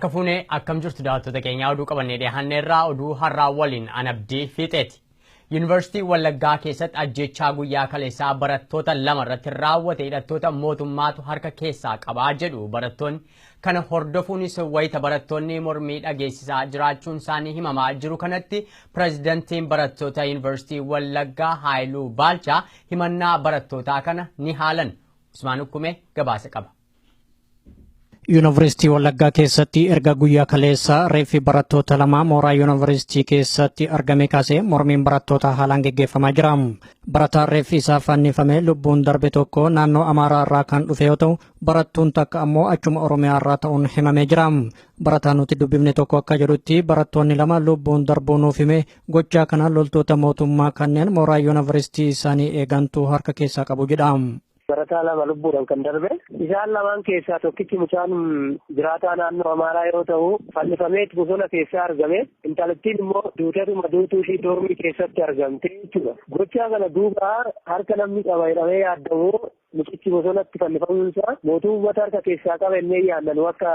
Harka fuunee akkam jirtu daawwattoota keenyaa oduu qabannee dhiyaannee irraa oduu har'aa waliin Anabdii Fiixeeti. Yuunivarsiitii Wallaggaa keessatti ajjechaa guyyaa kaleessaa barattoota lama irratti raawwate hidhattoota mootummaatu harka keessaa qabaa jedhu barattoonni kana hordofuunis wayita barattoonni mormii dhageessisaa jiraachuun isaanii himamaa jiru kanatti pireezidantiin barattoota Yuunivarsiitii Wallaggaa Haayiluu Baalchaa himannaa barattootaa kana ni haalan. Usmaan Ukkumee gabaasa qaba. Yuunivarsiitii Wallaggaa keessatti erga guyyaa kaleessaa reeffi barattoota lama mooraa yuunivarsiitii keessatti argame kaasee mormiin barattoota haalaan geggeeffamaa jira. Barataan reeffi isaa fannifamee lubbuun darbe tokko naannoo Amaaraa irraa kan dhufe yoo ta'u, barattuun takka ammoo achuma Oromiyaa irraa ta'uun himamee jira. Barataan nuti dubbifne tokko akka jedhutti barattoonni lama lubbuun darbuu nuuf hime gochaa kana loltoota mootummaa kanneen mooraa yuunivarsiitii isaanii eegantu harka keessaa qabu jedha. Barataa lama lubbuudhaan kan darbe isaan lamaan keessaa tokkichi mucaan jiraataa naannoo Amaaraa yoo ta'u fannifamee bosona keessaa argame intalattiin immoo duutuu ishii doormii keessatti argamte jechuudha. Gochaa kana duuba harka namni qaba jedhamee yaadamu mucichi bosonatti fannifamuunsaa mootummaa uummata harka keessaa qaba innee yaadnu akka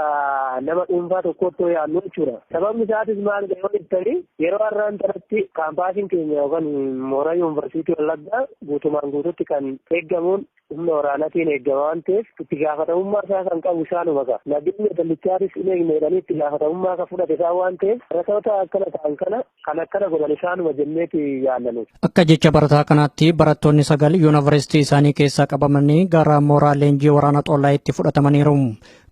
nama dhuunfaa tokkotti yaadnu jechuudha. Sababni isaatis maal yoo jettanii yeroo har'aan kanatti kaampaasiin keenya yookaan mooraa yuunivarsiitii Wallaggaa guutumaan guututti kan eeggamuun humna waraanaatiin eegama waan ta'eef itti gaafatamummaa isaa kan qabu isaanuma qaba. Nageenya dallichaatis hin eegne jedhanii itti gaafatamummaa kan fudhate isaa waan ta'eef barattoota akkana ta'an kana kan akkana godhan isaanuma jenneeti yaadnu. Akka jecha barataa kanaatti barattoonni 9 yuunivarsiitii isaanii keessaa qabamanii gara mooraa leenjii waraana Xollaayitti fudhatamaniiru.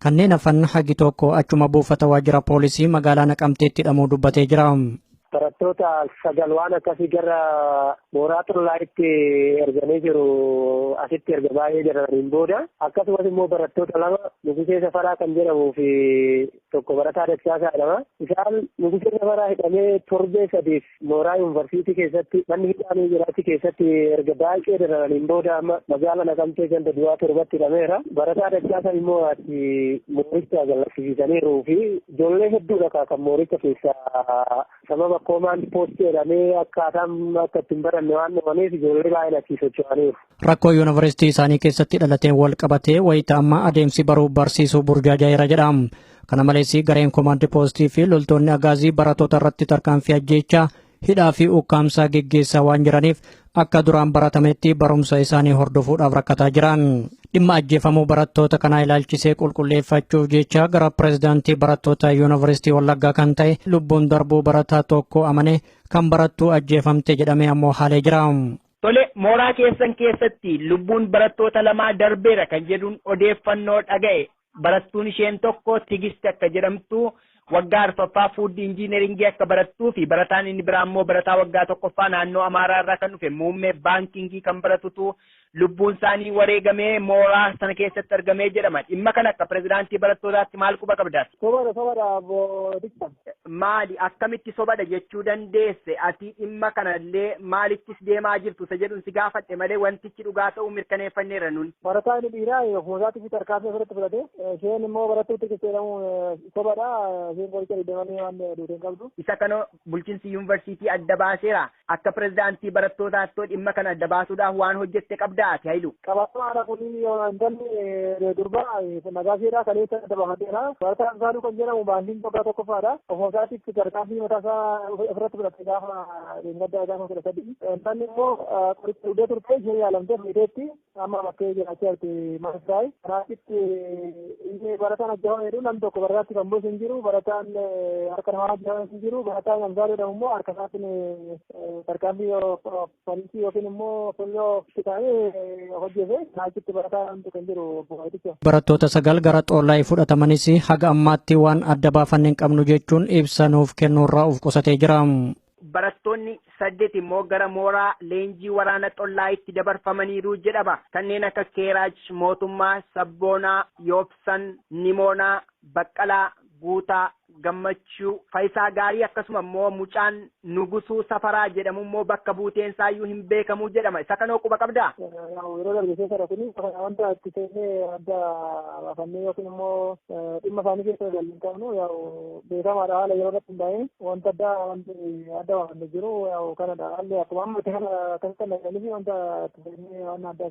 Kanneen hafan hagi tokko achuma buufata waajjira poolisii magaalaa Naqamteetti hidhamuu dubbatee jira. Barattoota 9 waan akkasii gara mooraa Xollaayitti ergamee jiru asitti erga baay'ee jiraniin booda akkasumas immoo barattoota 2 Nugusee Safaraa kan jedhamuu fi tokko barataa Daksaasaa jedhama. Isaan Nugusee Safaraa hidhamee torbee 3 mooraa yuunivarsiitii keessatti manni hidhamee jiraatti keessatti erga baay'ee jiraniin booda amma magaalaa Naqamtee ganda du'aa 7tti hidhameera. Barataa Daksaasaa immoo ati mooricha galaksiisaniiruu fi ijoollee hedduudha kan mooricha keessaa sababa koomaan poostii jedhamee akkaataan akka ittiin baranne waan dhufaniif ijoollee baay'een achii socho'aniiru. Rakkoo yuunivarsiitii isaanii keessatti dhalateen wal qabatee wayita amma adeemsi baruu barsiisuu burjaajaa'eera jedha. Kana malees gareen koomaandii poostii fi loltoonni agaazii barattoota irratti tarkaanfii ajjeechaa hidhaa fi ukkaamsaa geggeessaa waan jiraniif akka duraan baratametti barumsa isaanii hordofuudhaaf rakkataa jiran. Dhimma ajjeefamuu barattoota kanaa ilaalchisee qulqulleeffachuuf jecha gara pireezidaantii barattoota yuunivarsiitii Wallaggaa kan ta'e lubbuun darbuu barataa tokko amane kan barattuu ajjeefamte jedhamee ammoo haalee jira. Tole mooraa keessan keessatti lubbuun barattoota lamaa darbeera kan jedhuun odeeffannoo dhaga'e. Barattuun isheen tokko Tigist akka jedhamtu waggaa arfaffaa fuuddi injiineringii akka barattuu fi barataan inni biraa immoo barataa waggaa tokkoffaa naannoo Amaaraa irraa kan dhufe muummee baankingii kan baratutu lubbuun isaanii wareegamee mooraa sana keessatti argamee jedhama. Dhimma kana akka pireezidaantii barattootaatti maal quba qabdaas? Sobadha. Maali akkamitti sobadha jechuu dandeesse ati dhimma kanallee maalittis deemaa jirtu isa jedhuun si gaafadhe malee wantichi dhugaa ta'uu mirkaneeffanneera nun. Barataa inni dhiiraa moosaatti fi tarkaanfii ofirratti fudhate isheen immoo barattuutti jedhamu sobadha. Isa kana bulchiinsi yuunivarsiitii adda baaseera. Akka pireezidaantii barattootaatti dhimma kana adda baasuudhaaf waan hojjette qabdaa ati Haayiluu? Qabatamaadha kun intalli durbaa nagaasiidhaa kaleessa adda baafateera. Barataan isaanii kan jedhamu baandiin waggaa tokkoffaadha. Ofoosaatitti tarkaanfii mataasaa ofirratti fudhate gaafa gaddaa gaafa 13. Intalli immoo qoricha dhugdee turte ishee yaalamtee fayyideetti amma bakkee jiraachaa jirti Maasiraayi. Kanaatitti inni barataan ajjabame jedhu namni tokko barataatti kan buusu hin jiru. Barataan harka namaa ajjabame hin jiru. Barataan Gamsaa jedhamu immoo harka isaatiin tarkaanfii poolisii yookiin immoo pooliyoo kitaabee hojjete naachitti barataan kan jiru bu'aaticha. Barattoota 9 gara Xollaayii fudhatamanis haga ammaatti waan adda baafanne hin qabnu jechuun ibsa nuuf kennuurraa of qusatee jira. Barattoonni 8 immoo gara mooraa leenjii waraana Xollaayitti dabarfamaniiru jedhama. Kanneen akka Keeraaj Mootummaa, Sabboonaa, Yoobsan, Nimoonaa, Baqqalaa, Guutaa, Gammachuu, Faayisaa Gaarii akkasuma immoo mucaan Nugusuu Safaraa jedhamu immoo bakka buuteen isaayyuu hin beekamu jedhama. Isa kanoo quba qabdaa? Yeroo dargaggeessa irra kuni wanta itti seennee adda baafannee yookiin immoo dhimma isaanii keessa galii hin qabnu beekamaadha haala yeroo irratti hundaa'ee wanta adda baafannee jiru kanadha. Haalli akkuma amma itti kana akkasitti kan naqanii fi wanta itti seennee waan adda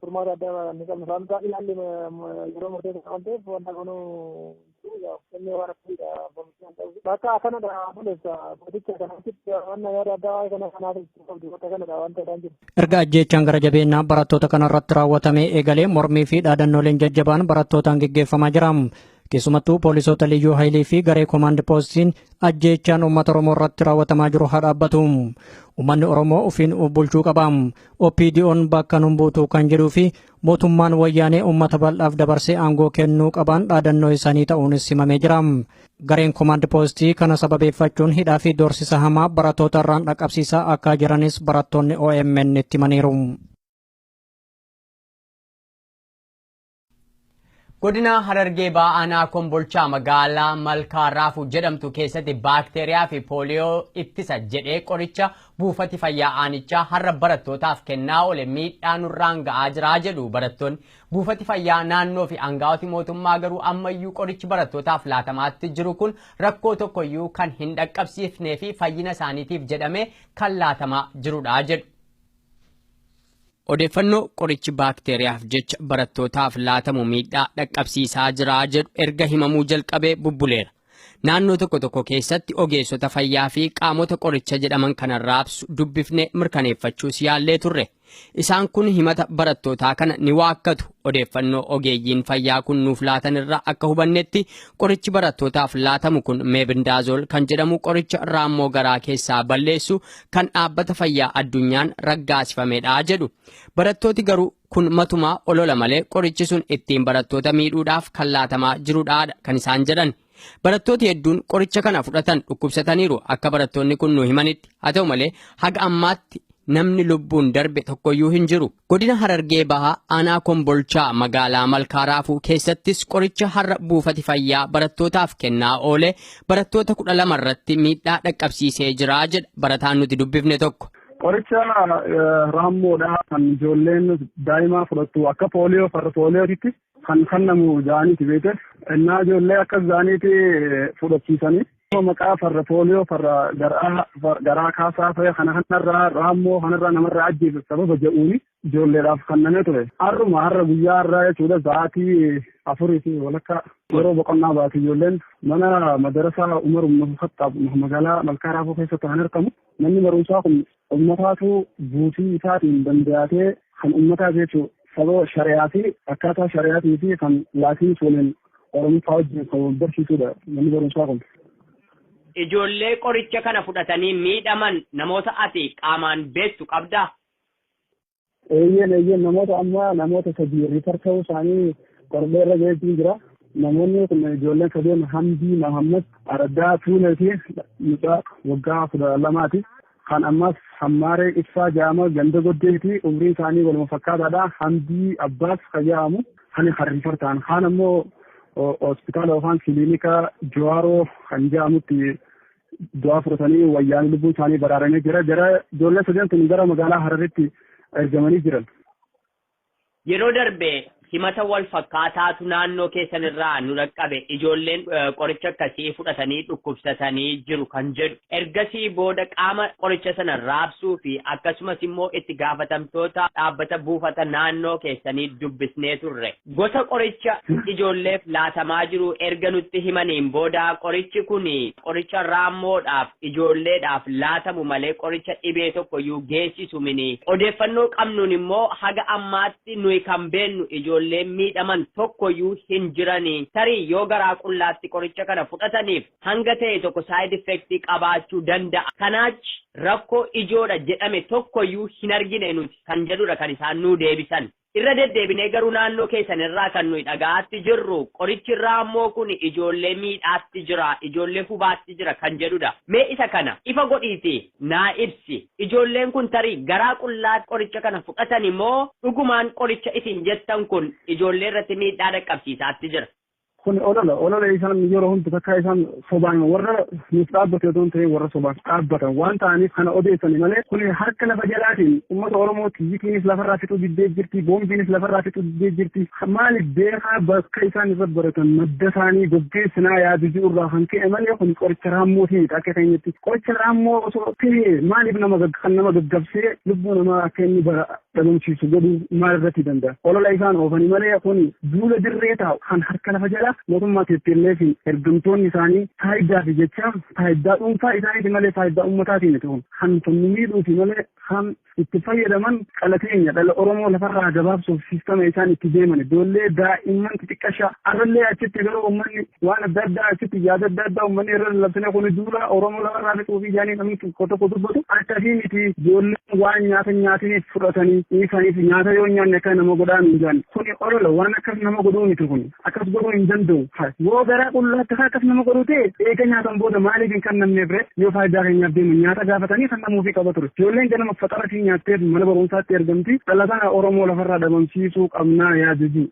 furmaata adda baafannee qabnu. Isaan ilaalli yeroo murteessaa waan ta'eef wanta kunuu inni waraqaa bakka kanadha buleessa boodicha kanatti waan yaada addaa kanaaf wanta kanadha jiru. Erga ajjeechaan gara jabeenyaa barattoota kanarratti raawwatamee eegalee mormii fi dhaadannooleen jajjabaan barattootaan geggeeffamaa jira. Keessumattuu poolisoota liyyuu haayilii fi garee koomaandi poostiin ajjeechaan uummata Oromoo irratti raawwatamaa jiru haa dhaabbatu. Uummanni Oromoo ofiin bulchuu qaba. OPDO'n bakka nun buutu kan jedhuu fi mootummaan wayyaanee uummata bal'aaf dabarsee aangoo kennuu qaban dhaadannoo isaanii ta'uunis himamee jira. Gareen koomaandi poostii kana sababeeffachuun hidhaa fi doorsisa hamaa barattoota irraan dhaqqabsiisaa akka jiranis barattoonni OMN itti himaniiru. Godina Harargee Bahaa Kombolchaa magaalaa Malkaa Raafuu jedhamtu keessatti baakteeriyaa fi pooliyoo ittisa jedhee qoricha buufati fayyaa aanichaa har'a barattootaaf kennaa oole miidhaa nurraan ga'aa jira jedhu barattoonni. Buufati fayyaa naannoo fi aangaa'oti mootummaa garuu ammayyuu qorichi barattootaaf laatamaatti jiru kun rakkoo tokkoyyuu kan hin dhaqqabsiifnee fi fayyina isaaniitiif jedhamee kan laatamaa jirudha jedhu. Odeeffannoo qorichi baakteeriyaaf jecha barattootaaf laatamu miidhaa dhaqqabsiisaa jira jedhu erga himamuu jalqabee bubbuleera. Naannoo tokko keessatti ogeessota fayyaa fi qaamota qoricha jedhaman kan raabsu dubbifnee mirkaneeffachuus yaallee turre. Isaan kun himata barattootaa kana ni waakkatu. Odeeffannoo ogeeyyiin fayyaa kun nuuf laatan irraa akka hubannetti qorichi barattootaaf laatamu kun meebindaazool kan jedhamu qoricha raammoo garaa keessaa balleessu kan dhaabbata fayyaa addunyaan raggaasifamedha jedhu. Barattooti garuu kun matumaa olola malee qorichi sun ittiin barattoota miidhuudhaaf kan laatamaa jirudha kan isaan jedhan. Barattooti hedduun qoricha kana fudhatan dhukkubsataniiru akka barattoonni kun nu himanitti. Haa ta'u malee haga ammaatti namni lubbuun darbe tokkoyyuu hin jiru. Godina Harargee Bahaa aanaa Kombolchaa magaalaa Malkaa Raafuu keessattis qoricha har'a buufati fayyaa barattootaaf kennaa oole barattoota 12 irratti miidhaa dhaqqabsiisee jira jedha barataan nuti dubbifne tokko. Qoricha raammoodha kan ijoolleen daa'imaa fudhattu akka pooliyoo farra pooliyootitti kan kennamu jaaniiti beekte. Innaa ijoollee akka jaaniiti fudhachiisanii maqaa farra pooliyoo farra garaa kaasaa ta'e kanarraa raammoo kanarraa namarraa ajjeesu sababa jedhuuni ijoolleedhaaf kennamee ture. Har'a guyyaa har'aa jechuudha sa'aatii 4 fi walakkaa yeroo boqonnaa baate ijoolleen mana madarasaa Umar ibn Khattab magaalaa Malkaa Raafuu keessatti kan argamu. Manni barumsaa kun ummataatu buutii isaatiin danda'atee kan ummataa jechuudha. Sababa shari'aa fi akkaataa shari'aatii fi kan laatiin waliin Oromoffaa wajjin kan barsiisudha manni barumsaa kun. Ijoollee qoricha kana fudhatanii miidhaman namoota ati qaamaan beektu qabdaa? Eeyyeen namoota sadii riifar ta'uu isaanii qormee irra geejjiin jira. Namoonni kun ijoolleen sadeen Hamdii Mahammad Araddaa Tuulee fi mucaa waggaa 12ti. Kan ammas Hammaaree Ibsaa Jaama Ganda Goddeeti umriin isaanii waluma fakkaataadha. Hamdii Abbaas Fayyaamu kan riifar ta'an. Kaan ammoo hospitaala yookaan kiliinika Jawaaroo kan jedhamutti du'aa fudhatanii wayyaanii lubbuun isaanii baraaranii jira. Ijoolleen sadeen kun gara magaalaa Hararitti ergamanii jiran. Yeroo darbe himata wal fakkaataatu naannoo keessan irraa nu dhaqqabe ijoolleen qoricha akkasii fudhatanii dhukkubsatanii jiru kan jedhu. Ergasii booda qaama qoricha sana raabsuu fi akkasumas immoo itti gaafatamtoota dhaabbata buufata naannoo keessanii dubbisnee turre. Gosa qoricha ijoolleef laatamaa jiru erga nutti himaniin booda qorichi kun qoricha raammoodhaaf ijoolleedhaaf laatamu malee qoricha dhibee tokkoyyuu geessisu mini. Odeeffannoo qabnuun immoo haga ammaatti nuyi kan beennu ijoolleen miidhaman tokkoyyuu hin jiranii. Tarii yoo garaa qullaatti qoricha kana fudhataniif hanga ta'e tokko side effect qabaachuu danda'a. Kanaachi rakkoo ijoodha jedhame tokkoyyuu hin argine nuti kan jedhudha kan isaan nuu deebisan. Irra deddeebinee garuu naannoo keessan irraa kan nuyi dhagaatti jirru qorichi raammoo kun ijoollee miidhaatti jira, ijoollee hubaatti jira kan jedhudha. Mee isa kana ifa godhiiti naa ibsi. Ijoolleen kun tarii garaa qullaatti qoricha kana fudhatan immoo dhugumaan qoricha isin jettan kun ijoollee irratti miidhaa dhaqqabsiisaatti jira. Kun olola isaan yeroo hundi takka isaan sobaan warra nuuf dhaabbate otoo hin ta'in warra sobaan dhaabbatan waan ta'aniif kana odeessani malee kun harka lafa jalaatiin uummata Oromoo xiyyiinis lafarraa fixuu diddee jirti boombiinis lafarraa fixuu diddee jirti maaliif beekaa bakka isaan irra baratan madda isaanii gaggeessinaa yaadu irraa kan ka'e malee kun qoricha raammooti akka keenyatti qoricha raammoo osoo ta'e maaliif nama gaggabsee lubbuu namaa akka inni dhabamsiisu godhuu maal irratti danda'a. Olola isaan oofanii malee kun duula dirree taa'u kan harka lafa jala mootummaa TPLF fi ergamtoonni isaanii faayidaa fi jecha faayidaa dhuunfaa isaaniiti malee faayidaa uummataatiin ta'u kan miidhuufi malee kan itti fayyadaman qalateenya dhala Oromoo lafarraa gabaabsuuf siistama isaan itti deeman ijoollee daa'imman xixiqqashaa arallee achitti garuu uummanni waan adda addaa achitti yaada adda addaa uummanni irra labsine kun duula Oromoo lafarraa fixuu fi jaanii namni tokko dubbatu akkasii miti ijoolleen waan nyaataniif fudhatanii dhiisaniif nyaata yoo nyaanne akka nama godhaan hin jaan kuni olola waan akkas nama godhuu miti kun akkas godhuu hin danda'u yoo garaa qullaatti akkas nama godhuu ta'e eega nyaatan booda maaliif hin kannamneef ree yoo faayidaa keenyaaf deemu nyaata gaafatanii kan namuufi qaba ture ijoolleen ganama faxaratii nyaattee mana barumsaatti ergamti dhalataan Oromoo lafarraa dhabamsiisuu qabnaa yaaduu.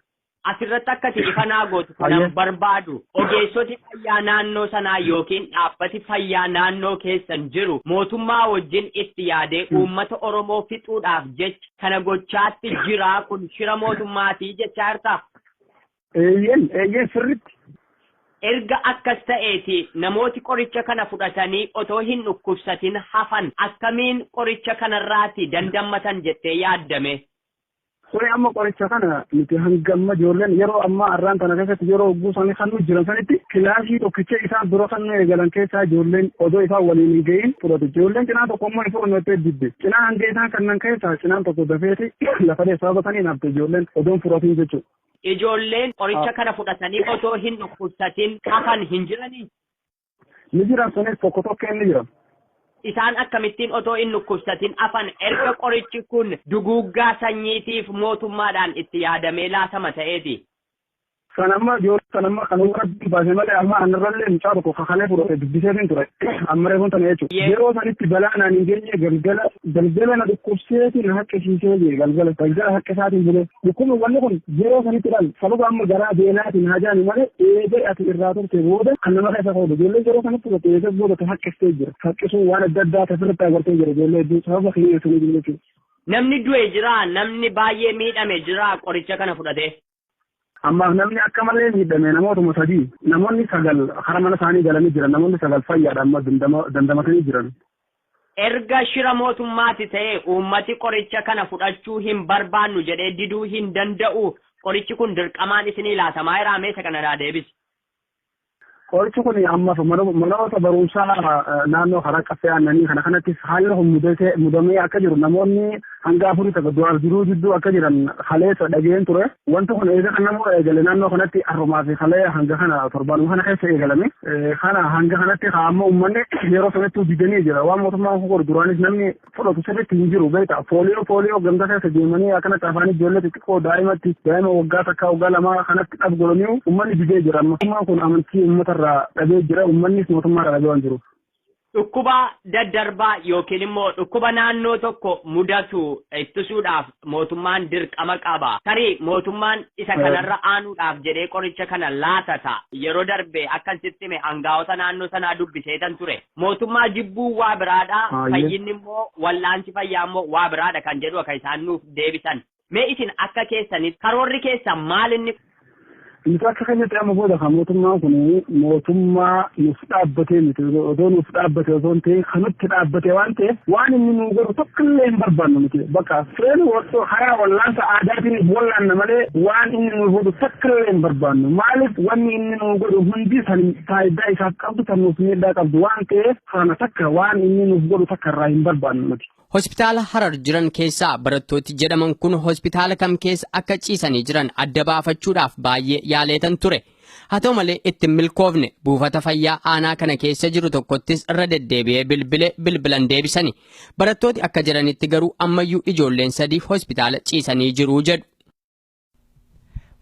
Asirratti akkati ifanaa gootu kan barbaadu ogeessoti fayyaa naannoo sanaa yookiin dhaabbati fayyaa naannoo keessan jiru mootummaa wajjin itti yaadee uummata Oromoo fixuudhaaf jecha kana gochaatti jira kun shira mootummaatii jechaa jirta. Eeyyeen sirritti. Erga akkas ta'eeti namooti qoricha kana fudhatanii otoo hin dhukkubsatin hafan akkamiin qoricha kanarraati dandammatan jettee yaaddame. Kuni amma qoricha kana nuti hangamma ijoolleen yeroo ammaa arraan tana keessatti yeroo buusanii kan nuti jiran sanitti kilaasii tokkicha isaan dura kan nu eegalan keessaa ijoolleen odoo isaan waliin hin gahin fudhatu. Ijoolleen cinaa tokko immoo hin fudhannettee didde. Cinaa hangee isaan kannan keessaa cinaan tokko dafeeti lafa sababatanii naafte ijoolleen odoon fudhatiin jechuudha. Ijoolleen qoricha kana fudhatanii otoo hin dhukkubsatin hafan hin jiranii? Ni jiran sunis tokko tokkeen ni jiran. Isaan akkamittiin otoo hin dhukkubsatin hafan erga qorichi kun duguuggaa sanyiitiif mootummaadhaan itti yaadamee laatama ta'eeti. Sanamma ijoollee sanamma kan warra baasee malee amma anarrallee mucaa tokko kakalee fudhate dubbiseetiin ture amma reefuun tana jechuudha. Yeroo sanitti balaan hin geenye galgala na dhukkubseetiin na haqqisiisee jee galgala haqqa isaatiin bulee dhukkubni wanni kun yeroo sanittidhaan sababa amma garaa beelaatiin hajaani malee eegee ati irraa turte booda kan nama keessa koodu ijoollee yeroo sanitti fudhate eegee booda haqqistee jira haqqisuun waan adda addaa tasirratti agartee jira ijoollee hedduu sababa kiyyeessanii jechuudha. Namni du'e jira namni baay'ee miidhame jira qoricha kana fudhate. Ammaaf namni akka malee miidhame namootuma sadii namoonni 9 hara mana isaanii galanii jiran namoonni 9 fayyaadha amma dandamatanii jiran. Erga shira mootummaati ta'e uummati qoricha kana fudhachuu hin barbaannu jedhee diduu hin danda'u qorichi kun dirqamaan isinii laatamaa jira meeshaa kana deebisi. Qorichi kun ammaaf manoota barumsaa naannoo karaa qaffee aannanii kana kanattis haalli kun mudamee akka jiru namoonni hanga 4 takka du'aaf jiruu jidduu akka jiran haleessa dhageen ture wanti kun eega kan namoo eegale naannoo kanatti arrumaa fi halee hanga kana torbaanuma kana keessa eegalame kana hanga kanatti amma uummanni yeroo sanatti didanii jira waan mootummaan kun duraanis namni fudhatu sirriitti hin jiru beekta pooliyoo ganda keessa deemanii akkanatti afaan ijoollee xixiqqoo daa'ima waggaa takka waggaa lamaa kanatti dhabgolanii uummanni didee jira mootummaan kun amantii uummata dhabee jira uummannis mootummaa dhabee waan jiru. Dhukkuba daddarbaa yookiin immoo dhukkuba naannoo tokko mudatu ittisuudhaaf mootummaan dirqama qaba. Tarii mootummaan isa kanarra aanuudhaaf jedhee qoricha kana laatata. Yeroo darbe akkasitti hime aangaa'ota naannoo sanaa dubbiseetan ture. Mootummaa jibbuu waa biraadha. Fayyinni immoo wallaansi fayyaa immoo waa biraadha kan jedhu akka isaan nuuf deebisan. Mee isin akka keessanitti karoorri keessa maal inni? Inni akka keenyatti amma booda kan mootummaan kun mootummaa nuuf dhaabbatee miti odoo nuuf dhaabbate osoo hin ta'in kanutti dhaabbatee waan ta'eef waan inni nu godhu tokkollee hin barbaannu miti bakka fireen wattoo haraa wallaansa aadaatiin wallaanna malee waan inni nu godhu tokkollee hin barbaannu maaliif wanni inni nu godhu hundi san faayidaa isaaf qabdu kan nuuf miidhaa qabdu waan ta'eef kana takka waan inni nuuf godhu takka irraa hin barbaannu miti. Hospitaala Harar jiran keessaa barattooti jedhaman kun hospitaala kam keessa akka ciisanii jiran adda baafachuudhaaf baay'ee yaaleetan ture. Haa ta'u malee itti milkoofne buufata fayyaa aanaa kana keessa jiru tokkottis irra deddeebi'ee bilbilan deebisanii. Barattooti akka jiranitti garuu ammayyuu ijoolleen 3 hospitaala ciisanii jiru jedhu.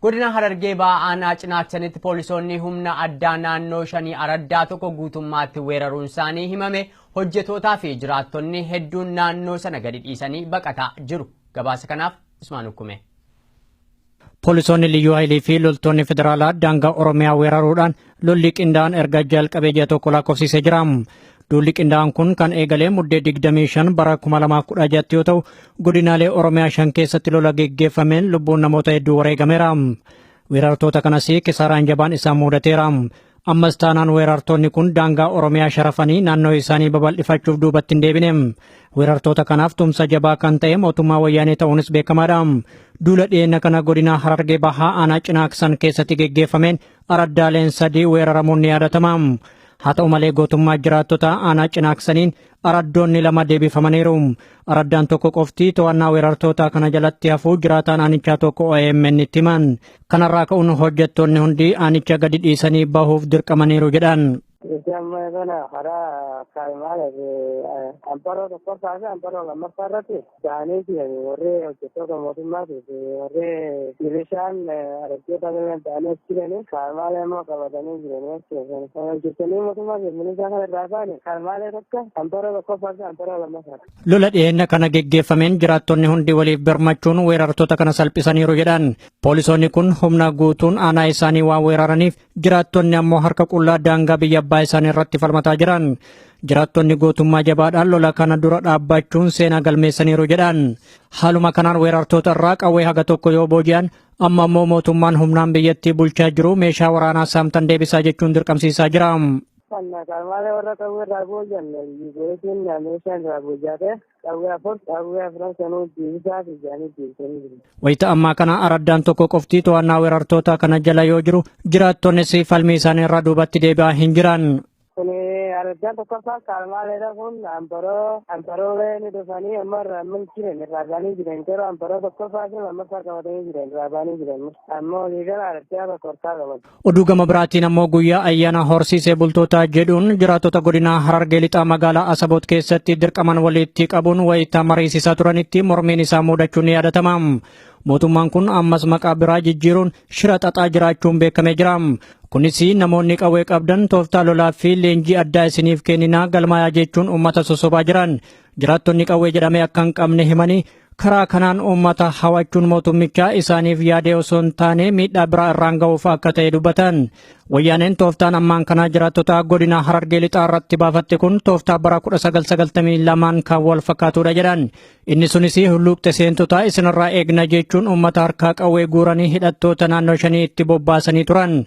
Godina Harargee ba'aa aanaa Cinaaksanitti poolisoonni humna addaa naannoo 5 araddaa tokko guutummaatti weeraruun isaanii himame hojjetootaa fi jiraattonni hedduun naannoo sana gadi dhiisanii baqataa jiru. Gabaasa kanaaf Usmaan Ukkume. Poolisoonni liyyuu haayilii fi loltoonni federaalaa daangaa Oromiyaa weeraruudhaan lolli qindaa'aan erga jalqabee ji'a tokko lakkoofsisee jira. Lolli qindaa'aan kun kan eegalee muddee 25 bara 2016 yoo ta'u godinaalee Oromiyaa 5 keessatti lola geggeeffameen lubbuun namoota hedduu wareegameera. Weerartoota kanas kisaaraan jabaan isaan mudateera. ammas taanaan weerartoonni kun daangaa Oromiyaa sharafanii naannoo isaanii babal'ifachuuf duubatti hin deebine. Weerartoota kanaaf tumsa jabaa kan ta'e mootummaa wayyaanee ta'uunis beekamaadha. Duula dhiyeenya kana godina Harargee Bahaa aanaa Cinaaksan keessatti geggeeffameen araddaaleen 3 weeraramuun ni yaadatama. Haa ta'u malee gootummaa jiraattota aanaa Cinaaksaniin araddoonni 2 deebifamaniiru. Araddaan tokko qofti to'annaa weerartoota kana jalatti hafuu jiraataan aanichaa tokko OMN itti himan. Kanarraa ka'uun hojjettoonni hundi aanicha gadi dhiisanii bahuuf dirqamaniiru jedhan. Amma kana karaa kaa'imaa amparoo tokkoffaa fi amparoo lammaffaa irratti ta'aniiti warri hojjettoota mootummaatiif warri milishaan arabtoota kanneen ta'anii as jiranii kaa'imaalee immoo qabatanii jiranii kan hojjettanii mootummaatiif milishaa kana irraa ta'ani kaa'imaalee tokko amparoo tokkoffaa fi amparoo lammaffaa. Lola dhiyeenya kana geggeeffameen jiraattonni hundi waliif birmachuun weerartoota kana salphisaniiru jedhan. Poolisoonni kun humna guutuun aanaa isaanii waan weeraraniif jiraattonni ammoo harka qullaa daangaa biyya abbaa isaanii irratti falmataa jiran. Jiraattonni gootummaa jabaadhaan lola kana dura dhaabbachuun seenaa galmeessaniiru jedhan. Haaluma kanaan weerartoota irraa qawwee haga tokko yoo booji'an amma ammoo mootummaan humnaan biyyattii bulchaa jiru meeshaa waraanaa saamtan deebisaa jechuun dirqamsiisaa jira. Kaa'imaalee warra qawwee irraa booji'an gootiin meeshaan irraa booji'ate qawwee afran sanuu deebisaa fi jaanii deebisanii jiru. Wayita ammaa kana araddaan tokko qofti to'annaa weerartoota kana jala yoo jiru jiraattonnis falmii isaanii irraa duubatti deebi'aa hin jiran. Kun araddaan tokkoffaa kaa'imaalee kun amparoolee ni dhufanii amma irraa jiran irraa baanii jiran yeroo amparoo tokkoffaa fi lammaffaa qabatanii jiran irraa baanii jiran ammoo liigala araddaa bakka horkaa qaban. Oduu gama biraatiin ammoo guyyaa ayyaana horsiisee bultootaa jedhuun jiraattota godina Harargee lixaa magaalaa Asaboot keessatti dirqaman walitti qabuun wayita mariisisaa turanitti mormiin isaa mudachuun ni yaadatama. Mootummaan kun ammas maqaa biraa jijjiiruun shira xaxaa jiraachuun beekamee jira. Kunis namoonni qawwee qabdan tooftaa lolaa fi leenjii addaa isiniif kenninaa galmaayaa jechuun uummata sosobaa jiran. Jiraattonni qawwee jedhamee akka hin qabne himanii karaa kanaan uummata hawachuun mootummichaa isaaniif yaadee osoo hin taane miidhaa biraa irraan ga'uuf akka ta'e dubbatan. Wayyaaneen tooftaan ammaan kanaa jiraattota godina Harargee lixaa irratti baafatte kun tooftaa bara 1992 kan wal fakkaatudha jedhan. Inni sunis hulluuqxe seentota isinirraa eegna jechuun uummata harkaa qawwee guuranii hidhattoota naannoo 5 itti bobbaasanii turan.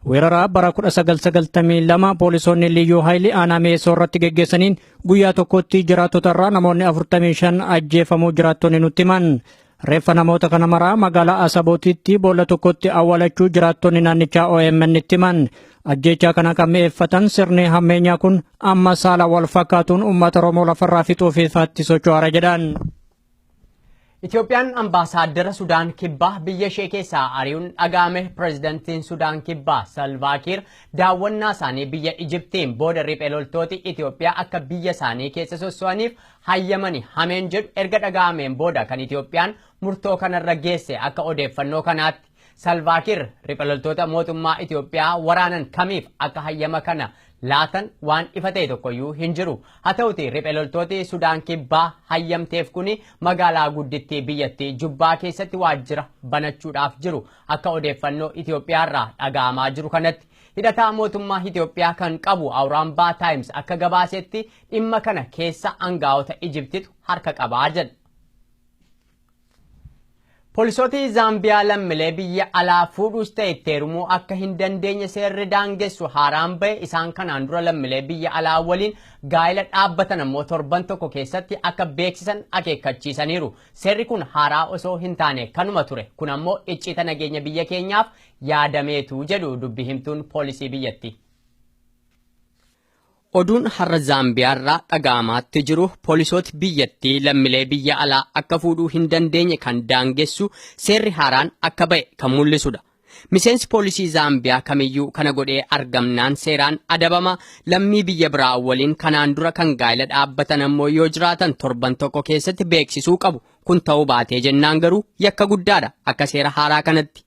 Weeraraa bara 1992 poolisoonni liyyuu haayilii aanaa meesoo irratti geggeessaniin guyyaa tokkotti jiraattota irraa namoonni 45 ajjeefamuu jiraattonni nutti himan. Reeffa namoota kana maraa magaalaa Asabootitti boolla tokkotti awwaalachuu jiraattonni naannichaa OMN itti himan. Ajjeechaa kana kan mi'eeffatan sirni hammeenyaa kun amma saala wal fakkaatuun uummata Oromoo lafarraa fixuuf ifaatti socho'aara jedhan. Itoophiyaan ambaasaaddara Sudaan Kibbaa biyya ishee keessaa ari'uun dhaga'ame. Pireezidantiin Sudaan Kibbaa Salvaa Kiir daawwannaa isaanii biyya Ijiptiin booda riphee loltooti Itoophiyaa akka biyya isaanii keessa sosso'aniif hayyamanii hameen jedhu erga dhaga'ameen booda kan Itoophiyaan murtoo kanarra geesse akka odeeffannoo kanaatti. Salvaa Kiir riphee loltoota mootummaa Itoophiyaa waraanan kamiif akka hayyama kana laatan waan ifa ta'e tokkoyyuu hin jiru. Haa ta'uti riphee loltooti Sudaan Kibbaa hayyamteef kuni magaalaa guddittii biyyattii Jubbaa keessatti waajjira banachuudhaaf jiru akka odeeffannoo Itoophiyaarraa dhaga'amaa jiru kanatti. Hidhataa mootummaa Itoophiyaa kan qabu Awuraambaa Taayims akka gabaasetti dhimma kana keessa aangaa'ota Ijiptitu harka qabaa jedha. Poolisooti Zaambiyaa lammiilee biyya alaa fuudhuus ta'e itti heerumuu akka hin dandeenye seerri daangessu haaraan ba'e. Isaan kanaan dura lammiilee biyya alaa waliin gaa'ela dhaabbatan ammoo torban tokko keessatti akka beeksisan akeekkachiisaniiru. Seerri kun haaraa osoo hin taane kanuma ture. Kun ammoo icciita nageenya biyya keenyaaf yaadameetu jedhu dubbi himtuun poolisii biyyatti. Oduun har'a Zaambiyaarraa dhaga'amaatti jiru poolisooti biyyattii lammiilee biyya alaa akka fuudhuu hin dandeenye kan daangessu seerri haaraan akka ba'e kan mul'isudha. Miseensi poolisii Zaambiyaa kamiyyuu kana godhee argamnaan seeraan adabama. Lammii biyya biraa waliin kanaan dura kan gaa'ela dhaabbatan ammoo yoo jiraatan torban tokko keessatti beeksisuu qabu. Kun ta'uu baatee jennaan garuu yakka guddaadha akka seera haaraa kanatti.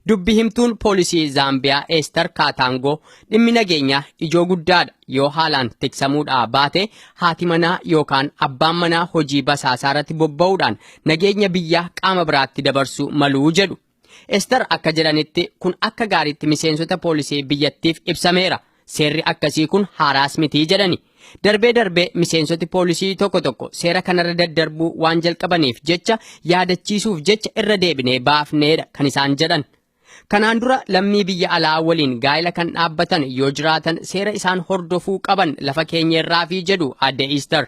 Dubbi himtuun poolisii Zaambiyaa Ester Kaataangoo dhimmi nageenyaa ijoo guddaadha. Yoo haalaan tiksamuudhaa baate haati manaa yookaan abbaan manaa hojii basaasaa irratti bobba'uudhaan nageenya biyyaa qaama biraatti dabarsuu maluu jedhu. Ester akka jedhanitti kun akka gaariitti miseensota poolisii biyyattiif ibsameera. Seerri akkasii kun haaraas mitii jedhani. Darbee miseensoti poolisii tokko seera kanarra daddarbuu waan jalqabaniif jecha yaadachiisuuf jecha irra deebinee baafneedha kan isaan jedhan. Kanaan dura lammii biyya alaa waliin gaa'ela kan dhaabbatan yoo jiraatan seera isaan hordofuu qaban lafa keenya irraa fi jedhu adde Easter.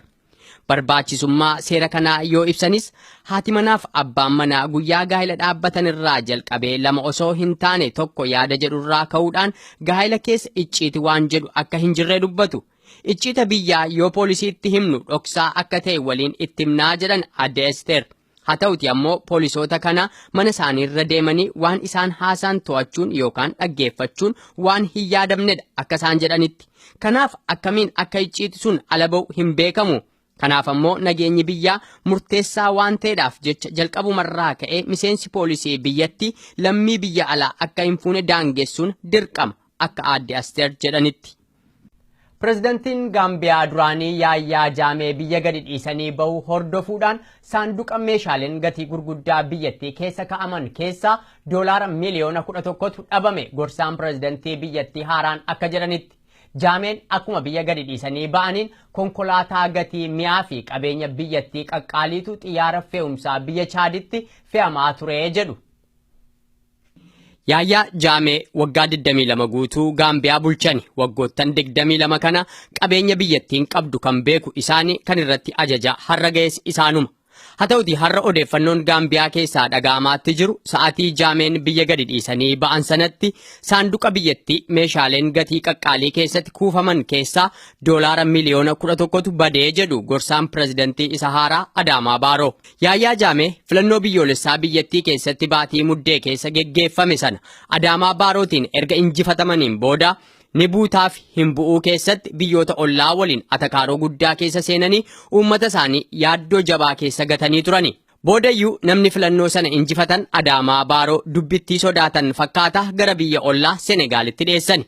Barbaachisummaa seera kanaa yoo ibsanis haati manaaf abbaan manaa guyyaa gaa'ela dhaabbatan irraa jalqabee lama osoo hin taane tokko yaada jedhu irraa ka'uudhaan gaa'ela keessa icciiti waan jedhu akka hin jirre dubbatu. Icciita biyyaa yoo poolisiitti himnu dhoksaa akka ta'e waliin itti himnaa jedhan adde Ester. Haa ta'uti ammoo poolisoota kana mana isaanii irra deemanii waan isaan haasaan to'achuun yookaan dhaggeeffachuun waan hin yaadamnedha akka isaan jedhanitti. Kanaaf akkamiin akka icciiti sun ala ba'u hin beekamu. Kanaaf ammoo nageenyi biyyaa murteessaa waan ta'eedhaaf jecha jalqabumarraa ka'ee miseensi poolisii biyyatti lammii biyya alaa akka hin fuune daangessuun dirqama akka adde Ester jedhanitti. Pirezidantiin Gaambiyaa duraanii Yaayyaa Jaamee biyya gadi dhiisanii bahu hordofuudhaan saanduqa meeshaaleen gatii gurguddaa biyyattii keessa ka'aman keessaa doolaara miliyoona 11tu dhabame gorsaan pirezidantii biyyattii haaraan akka jedhanitti. Jaameen akkuma biyya gadi dhiisanii ba'aniin konkolaataa gatii mi'aa fi qabeenya biyyattii qaqqaaliitu xiyyaara fe'umsaa biyya Chaaditti fe'amaa ture jedhu. Yaayyaa Jaamee waggaa 22 guutuu Gaambiyaa bulchani. Waggoottan 22 kana qabeenya biyyattiin qabdu kan beeku isaanii kan irratti ajaja har'a ga'es isaanuma. Haa ta'uti har'a odeeffannoon Gaambiyaa keessaa dhaga'amaatti jiru sa'aatii Jaameen biyya gadi dhiisanii ba'an sanatti saanduqa biyyattii meeshaaleen gatii qaqqaalii keessatti kuufaman keessaa doolaara miliyoona 11tu badee jedhu gorsaan pirezidantii isa haaraa Adaamaa Baaroo. Yaayyaa Jaamee filannoo biyyoolessaa biyyattii keessatti baatii muddee keessa geggeeffame sana Adaamaa Baarootiin erga injifatamaniin booda ni buutaaf hin bu'uu keessatti biyyoota ollaa waliin atakaaroo guddaa keessa seenanii uummata isaanii yaaddoo jabaa keessa gatanii turani. Boodayyuu namni filannoo sana injifatan Adaamaa Baaroo dubbittii sodaatan fakkaata gara biyya ollaa Senegaalitti dhiyeessani.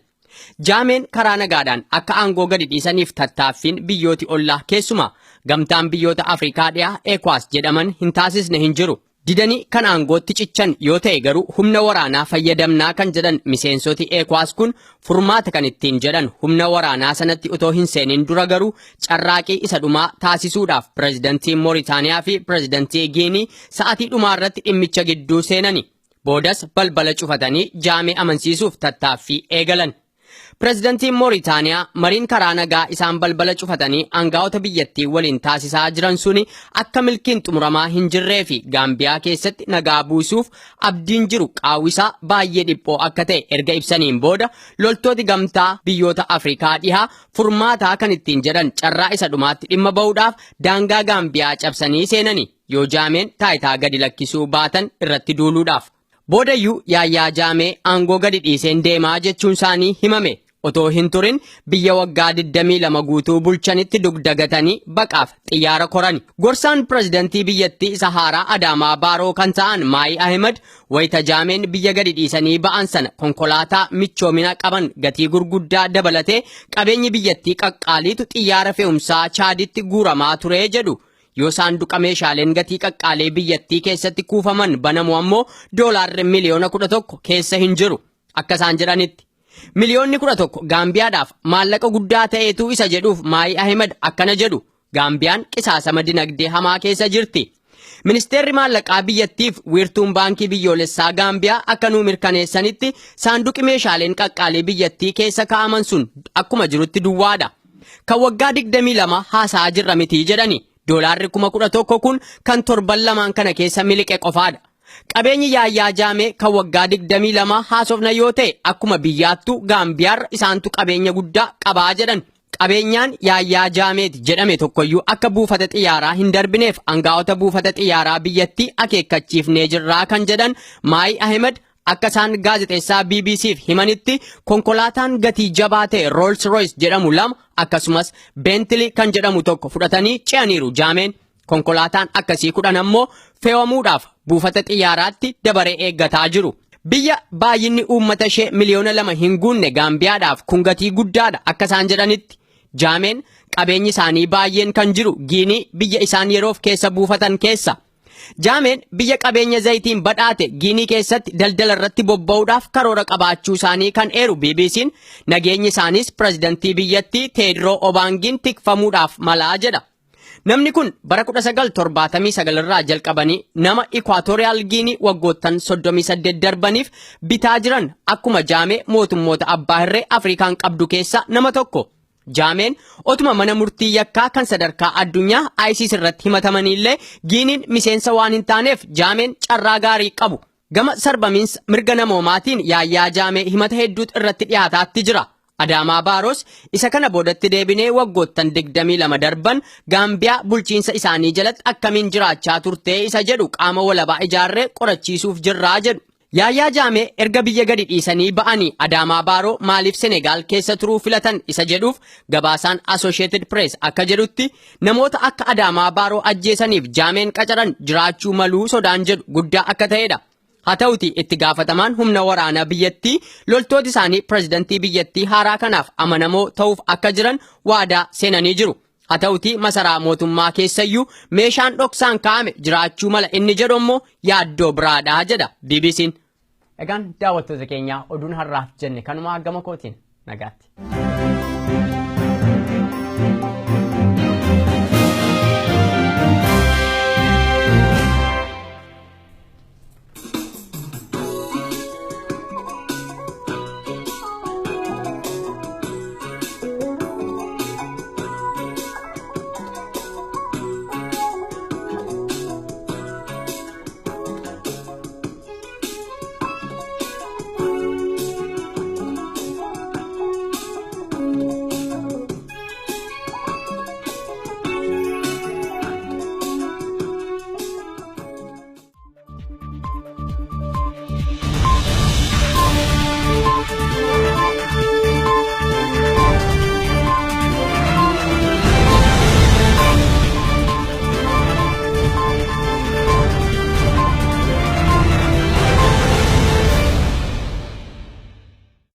Jaameen karaa nagaadhaan akka aangoo gadi dhiisaniif tattaaffiin biyyooti ollaa keessumaa gamtaan biyyoota Afrikaa dhiyaa ECOWAS jedhaman hin taasisne hin jiru. Didanii kan aangootti cichan yoo ta'e garuu humna waraanaa fayyadamnaa kan jedhan miseensoti ECOWAS kun furmaata kan ittiin jedhan humna waraanaa sanatti utoo hin seenin dura garuu carraaqii isa dhumaa taasisuudhaaf pirezidantii Mooritaaniyaa fi pirezidantii Giinii sa'aatii dhumaa irratti dhimmicha gidduu seenani. Boodas balbala cufatanii Jaamee amansiisuuf tattaaffii eegalan. Pirezidantiin Mooritaaniyaa mariin karaa nagaa isaan balbala cufatanii aangaa'ota biyyattii waliin taasisaa jiran suni akka milkiin xumuramaa hin jirree fi Gaambiyaa keessatti nagaa buusuuf abdiin jiru qaawwisaa baay'ee dhiphoo akka ta'e erga ibsaniin booda loltooti gamtaa biyyoota Afrikaa dhihaa furmaataa kan ittiin jedhan carraa isa dhumaatti dhimma ba'uudhaaf daangaa Gaambiyaa cabsanii seenani yoo Jaameen taayitaa gadi lakkisuu baatan irratti duuluudhaaf. Boodayyuu Yaayyaa Jaamee aangoo gadi dhiiseen deemaa jechuun isaanii himame. Otoo hin turin biyya waggaa 22 guutuu bulchanitti dugdagatanii baqaaf xiyyaara korani. Gorsaan pirezidantii biyyattii isa haaraa Adaamaa Baaroo kan ta'an Maayi Ahmed wayita Jaameen biyya gadi dhiisanii ba'an sana konkolaataa michoomina qaban gatii gurguddaa dabalatee qabeenyi biyyattii qaqqaaliitu xiyyaara fe'umsaa Chaaditti guuramaa ture jedhu. Yoo saanduqa meeshaaleen gatii qaqqaalee biyyattii keessatti kuufaman banamu ammoo doolaarri miliyoona 11 keessa hin jiru. Akka isaan jedhanitti. Miliyoonni 11 Gaambiyaadhaaf maallaqa guddaa ta'eetu isa jedhuuf Maayi Ahmed akkana jedhu. Gaambiyaan qisaasama dinagdee hamaa keessa jirti. Ministeerri maallaqaa biyyattiif wiirtuun baankii biyyoolessaa Gaambiyaa akka nuu mirkaneessanitti saanduqi meeshaaleen qaqqaalee biyyattii keessa kaa'aman sun akkuma jirutti duwwaadha. Kan waggaa 22 haasa'aa jirra miti jedhani. Doolaarri 11,000 kun kan torban lamaan kana keessa miliqe qofaadha. Qabeenyi Yaayyaa Jaamee kan waggaa 22 haasofna yoo ta'e akkuma biyyaattu Gaambiyaarra isaantu qabeenya guddaa qabaa jedhan. Qabeenyaan Yaayyaa Jaameeti jedhame tokkoyyuu akka buufata xiyyaaraa hin darbineef aangaa'ota buufata xiyyaaraa biyyattii akeekkachiifnee jirraa kan jedhan Maayi Ahmed akka isaan gaazexeessaa BBCf himanitti konkolaataan gatii jabaa ta'e Rolls Royce jedhamu lama akkasumas Bentley kan jedhamu tokko fudhatanii ce'aniiru Jaameen. Konkolaataan akkasii 10 ammoo fe'amuudhaaf buufata xiyyaaraatti dabaree eeggataa jiru. Biyya baay'inni uummata ishee miliyoona 2 hin guunne Gaambiyaadhaaf kun gatii guddaadha akka isaan jedhanitti. Jaameen qabeenyi isaanii baay'een kan jiru Giinii biyya isaan yeroof keessa buufatan keessa. Jaameen biyya qabeenya zayitiin badhaate Giinii keessatti daldala irratti bobba'uudhaaf karoora qabaachuu isaanii kan eeru BBC'n nageenyi isaaniis pirezidantii biyyattii Teedroo Obaangiin tikfamuudhaaf malaa jedha. Namni kun bara 1979 irraa jalqabanii nama Equatorial Guinea waggoottan 38 darbaniif bitaa jiran akkuma Jaamee mootummoota abbaa hirree Afrikaan qabdu keessa nama tokko. Jaameen otuma mana murtii yakkaa kan sadarkaa addunyaa ICC irratti himatamaniillee Giiniin miseensa waan hin taaneef Jaameen carraa gaarii qabu. Gama sarbamiinsa mirga namoomaatiin Yaayyaa Jaamee himata hedduutu irratti dhiyaataatti jira. Adaamaa Baaros isa kana boodatti deebinee waggoottan 22 darban Gaambiyaa bulchiinsa isaanii jalatti akkamiin jiraachaa turtee isa jedhu qaama walabaa ijaarree qorachiisuuf jirraa jedhu. Yaayyaa Jaamee erga biyya gadi dhiisanii ba'anii Adaamaa Baaroo maaliif Senegaal keessa turuu filatan isa jedhuuf gabaasaan Associated Press akka jedhutti namoota akka Adaamaa Baaroo ajjeesaniif Jaameen qacaran jiraachuu maluu sodaan jedhu guddaa akka ta'edha. Haa ta'uti itti gaafatamaan humna waraanaa biyyattii loltooti isaanii pirezidantii biyyattii haaraa kanaaf amanamoo ta'uuf akka jiran waadaa seenanii jiru. Haa ta'uti masaraa mootummaa keessayyuu meeshaan dhoksaan kaa'ame jiraachuu mala inni jedhu immoo yaaddoo biraadhaa jedha BBC'n. Egaan daawwattoota keenya oduun har'aaf jenne kanuma gama kootiin nagaatti.